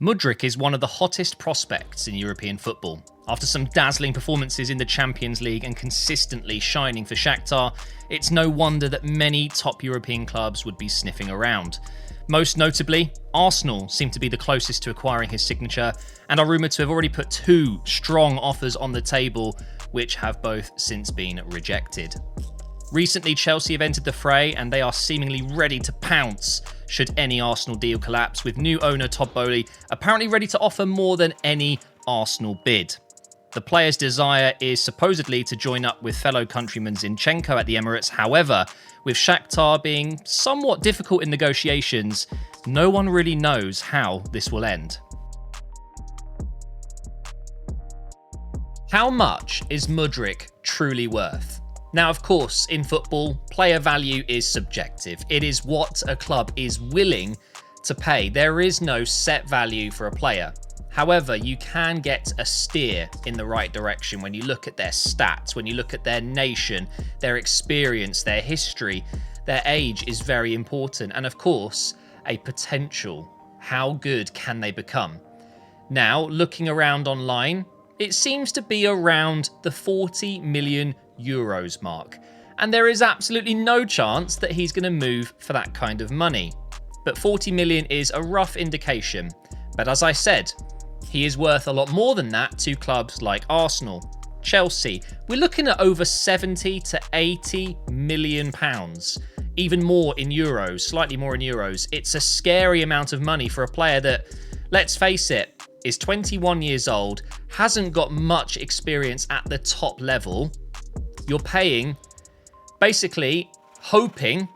Mudryk is one of the hottest prospects in European football. After some dazzling performances in the Champions League and consistently shining for Shakhtar, it's no wonder that many top European clubs would be sniffing around. Most notably, Arsenal seem to be the closest to acquiring his signature and are rumoured to have already put two strong offers on the table, which have both since been rejected. Recently, Chelsea have entered the fray and they are seemingly ready to pounce should any Arsenal deal collapse, with new owner Todd Boehly apparently ready to offer more than any Arsenal bid. The player's desire is supposedly to join up with fellow countryman Zinchenko at the Emirates. However, with Shakhtar being somewhat difficult in negotiations, no one really knows how this will end. How much is Mudryk truly worth? Now, of course, in football, player value is subjective. It is what a club is willing to pay. There is no set value for a player. However, you can get a steer in the right direction when you look at their stats, when you look at their nation, their experience, their history. Their age is very important. And of course, a potential. How good can they become? Now, looking around online, it seems to be around the 40 million euros mark. And there is absolutely no chance that he's going to move for that kind of money. But 40 million is a rough indication. But as I said, he is worth a lot more than that to clubs like Arsenal, Chelsea. We're looking at over 70 to 80 million pounds. Even more in euros, slightly more in euros. It's a scary amount of money for a player that, let's face it, is 21 years old, hasn't got much experience at the top level. You're paying, basically hoping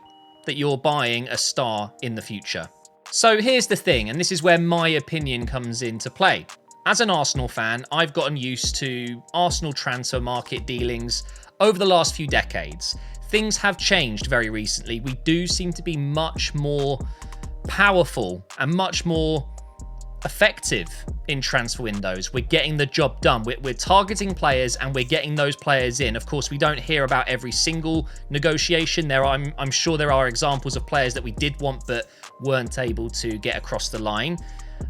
that you're buying a star in the future. So here's the thing, and this is where my opinion comes into play. As an Arsenal fan, I've gotten used to Arsenal transfer market dealings over the last few decades. Things have changed very recently. We do seem to be much more powerful and much more effective in transfer windows. We're getting the job done. We're targeting players and we're getting those players in. Of course, we don't hear about every single negotiation. I'm sure there are examples of players that we did want but weren't able to get across the line.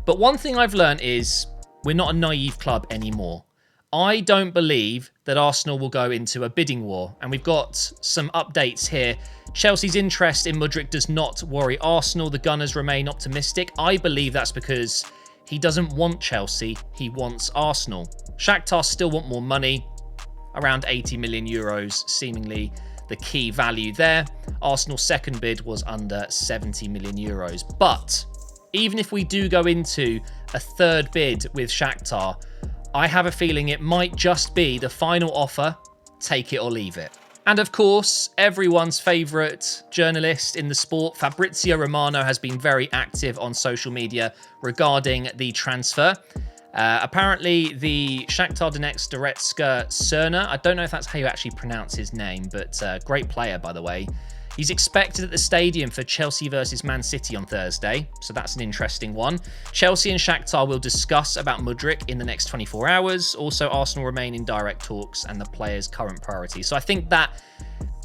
But one thing I've learned is we're not a naive club anymore. I don't believe that Arsenal will go into a bidding war. And we've got some updates here. Chelsea's interest in Mudryk does not worry Arsenal. The Gunners remain optimistic. I believe that's because he doesn't want Chelsea, he wants Arsenal. Shakhtar still want more money, around 80 million euros, seemingly the key value there. Arsenal's second bid was under 70 million euros. But even if we do go into a third bid with Shakhtar, I have a feeling it might just be the final offer, take it or leave it. And of course, everyone's favourite journalist in the sport, Fabrizio Romano, has been very active on social media regarding the transfer. Apparently, the Shakhtar Donetsk Goretzka Cerner, I don't know if that's how you actually pronounce his name, but great player, by the way. He's expected at the stadium for Chelsea versus Man City on Thursday, so that's an interesting one. Chelsea and Shakhtar will discuss about Mudryk in the next 24 hours. Also, Arsenal remain in direct talks and the player's current priorities. So I think that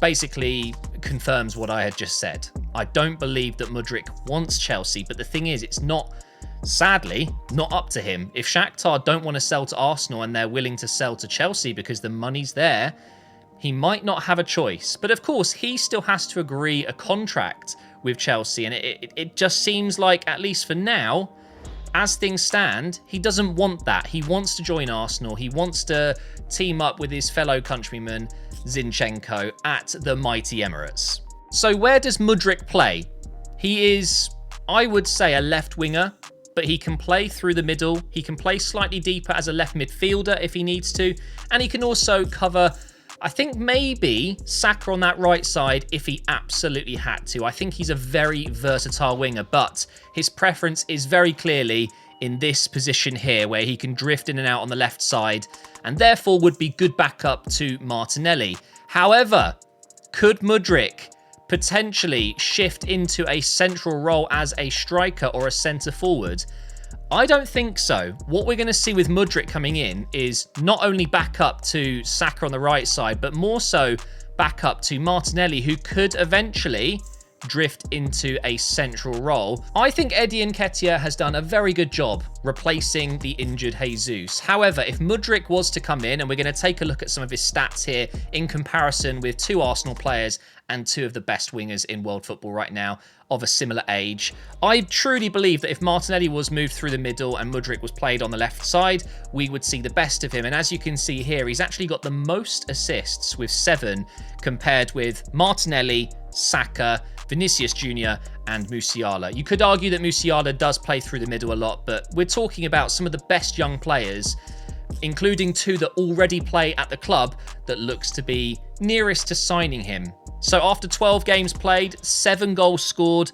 basically confirms what I had just said. I don't believe that Mudryk wants Chelsea, but the thing is, it's not, sadly, not up to him. If Shakhtar don't want to sell to Arsenal and they're willing to sell to Chelsea because the money's there, he might not have a choice. But of course, he still has to agree a contract with Chelsea. And it just seems like, at least for now, as things stand, he doesn't want that. He wants to join Arsenal. He wants to team up with his fellow countryman, Zinchenko, at the mighty Emirates. So where does Mudryk play? He is, I would say, a left winger, but he can play through the middle. He can play slightly deeper as a left midfielder if he needs to. And he can also cover, I think, maybe Saka on that right side if he absolutely had to. I think he's a very versatile winger, but his preference is very clearly in this position here where he can drift in and out on the left side and therefore would be good backup to Martinelli. However, could Mudryk potentially shift into a central role as a striker or a centre forward? I don't think so. What we're going to see with Mudryk coming in is not only back up to Saka on the right side, but more so back up to Martinelli, who could eventually drift into a central role, I think Eddie Nketiah has done a very good job replacing the injured Jesus. However, if Mudryk was to come in, and we're going to take a look at some of his stats here in comparison with two Arsenal players and two of the best wingers in world football right now of a similar age, I truly believe that if Martinelli was moved through the middle and Mudryk was played on the left side, we would see the best of him. And as you can see here, he's actually got the most assists with 7 compared with Martinelli, Saka, Vinicius Jr. and Musiala. You could argue that Musiala does play through the middle a lot, but we're talking about some of the best young players, including 2 that already play at the club, that looks to be nearest to signing him. So after 12 games played, 7 goals scored,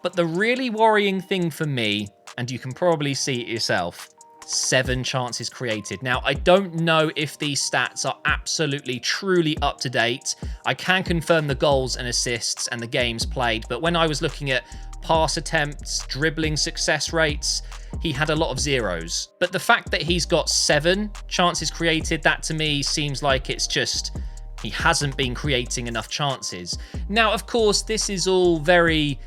but the really worrying thing for me, and you can probably see it yourself, 7 chances created. Now, I don't know if these stats are absolutely, truly up to date. I can confirm the goals and assists and the games played, but when I was looking at pass attempts, dribbling success rates, he had a lot of zeros. But the fact that he's got 7 chances created, that to me seems like it's just he hasn't been creating enough chances. Now, of course, this is all very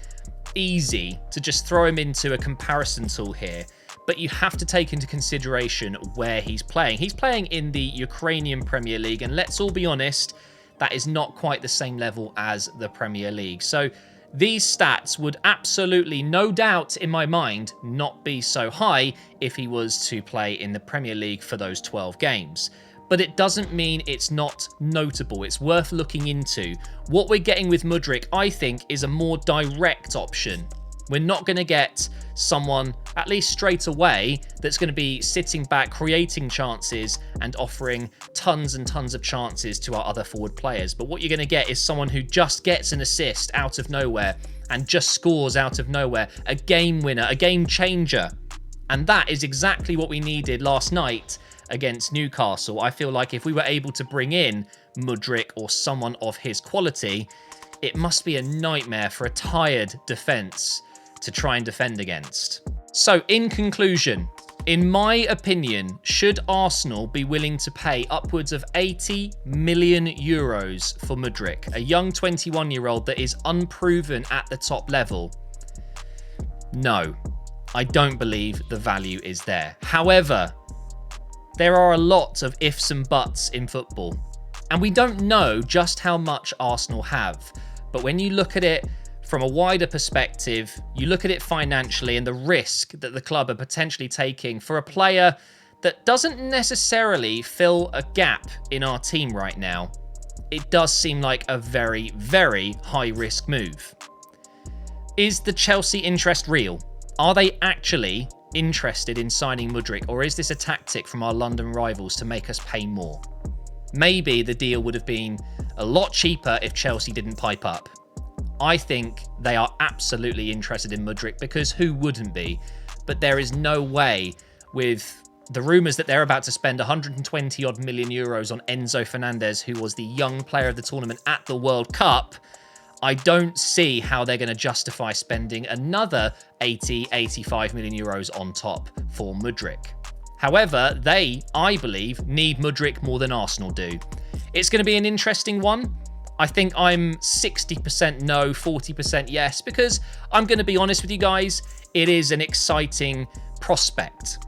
easy to just throw him into a comparison tool here, but you have to take into consideration where he's playing. He's playing in the Ukrainian Premier League, and let's all be honest, that is not quite the same level as the Premier League. So these stats would absolutely, no doubt in my mind, not be so high if he was to play in the Premier League for those 12 games. But it doesn't mean it's not notable. It's worth looking into. What we're getting with Mudryk, I think, is a more direct option. We're not going to get someone, at least straight away, that's going to be sitting back, creating chances and offering tons and tons of chances to our other forward players. But what you're going to get is someone who just gets an assist out of nowhere and just scores out of nowhere. A game winner, a game changer. And that is exactly what we needed last night against Newcastle. I feel like if we were able to bring in Mudryk or someone of his quality, it must be a nightmare for a tired defence to try and defend against. So in conclusion, in my opinion, should Arsenal be willing to pay upwards of 80 million euros for Mudryk, a young 21-year-old that is unproven at the top level? No, I don't believe the value is there. However, there are a lot of ifs and buts in football, and we don't know just how much Arsenal have. But when you look at it from a wider perspective, you look at it financially and the risk that the club are potentially taking for a player that doesn't necessarily fill a gap in our team right now, it does seem like a very, very high-risk move. Is the Chelsea interest real? Are they actually interested in signing Mudryk, or is this a tactic from our London rivals to make us pay more? Maybe the deal would have been a lot cheaper if Chelsea didn't pipe up. I think they are absolutely interested in Mudryk, because who wouldn't be? But there is no way, with the rumours that they're about to spend 120 odd million euros on Enzo Fernandez, who was the young player of the tournament at the World Cup, I don't see how they're going to justify spending another 80, 85 million euros on top for Mudryk. However, they, I believe, need Mudryk more than Arsenal do. It's going to be an interesting one. I think I'm 60% no, 40% yes, because I'm going to be honest with you guys, it is an exciting prospect.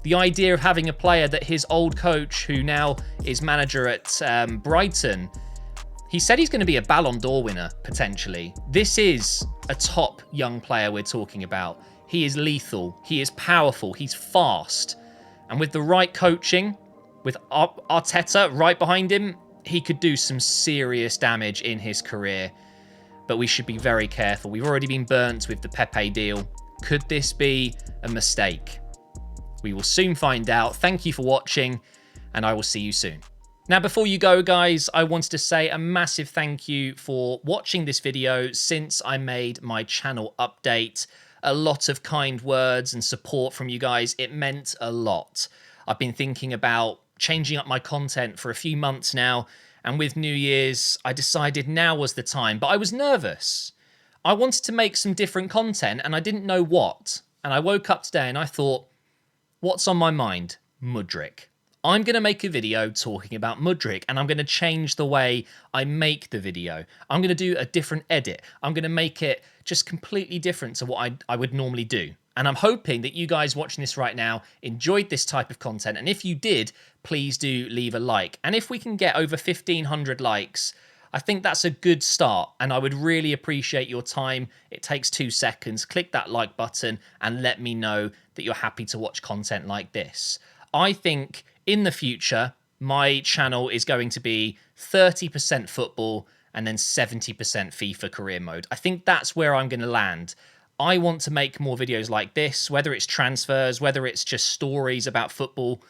The idea of having a player that his old coach, who now is manager at Brighton, he said he's going to be a Ballon d'Or winner, potentially. This is a top young player we're talking about. He is lethal. He is powerful. He's fast. And with the right coaching, with Arteta right behind him, he could do some serious damage in his career. But we should be very careful. We've already been burnt with the Pepe deal. Could this be a mistake? We will soon find out. Thank you for watching, and I will see you soon. Now, before you go, guys, I wanted to say a massive thank you for watching this video since I made my channel update. A lot of kind words and support from you guys. It meant a lot. I've been thinking about changing up my content for a few months now, and with New Year's, I decided now was the time, but I was nervous. I wanted to make some different content, and I didn't know what. And I woke up today and I thought, what's on my mind? Mudryk. I'm going to make a video talking about Mudryk, and I'm going to change the way I make the video. I'm going to do a different edit. I'm going to make it just completely different to what I would normally do. And I'm hoping that you guys watching this right now enjoyed this type of content. And if you did, please do leave a like. And if we can get over 1,500 likes, I think that's a good start, and I would really appreciate your time. It takes 2 seconds. Click that like button and let me know that you're happy to watch content like this. I think in the future, my channel is going to be 30% football and then 70% FIFA career mode. I think that's where I'm going to land. I want to make more videos like this, whether it's transfers, whether it's just stories about football.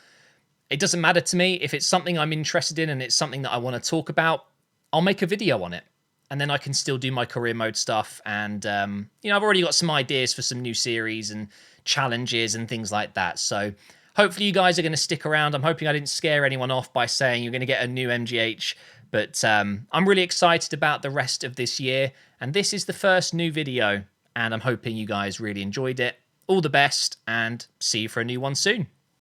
It doesn't matter to me. If it's something I'm interested in and it's something that I want to talk about, I'll make a video on it. And then I can still do my career mode stuff. And, you know, I've already got some ideas for some new series and challenges and things like that. So hopefully you guys are going to stick around. I'm hoping I didn't scare anyone off by saying you're going to get a new MGH. But I'm really excited about the rest of this year. And this is the first new video. And I'm hoping you guys really enjoyed it. All the best, and see you for a new one soon.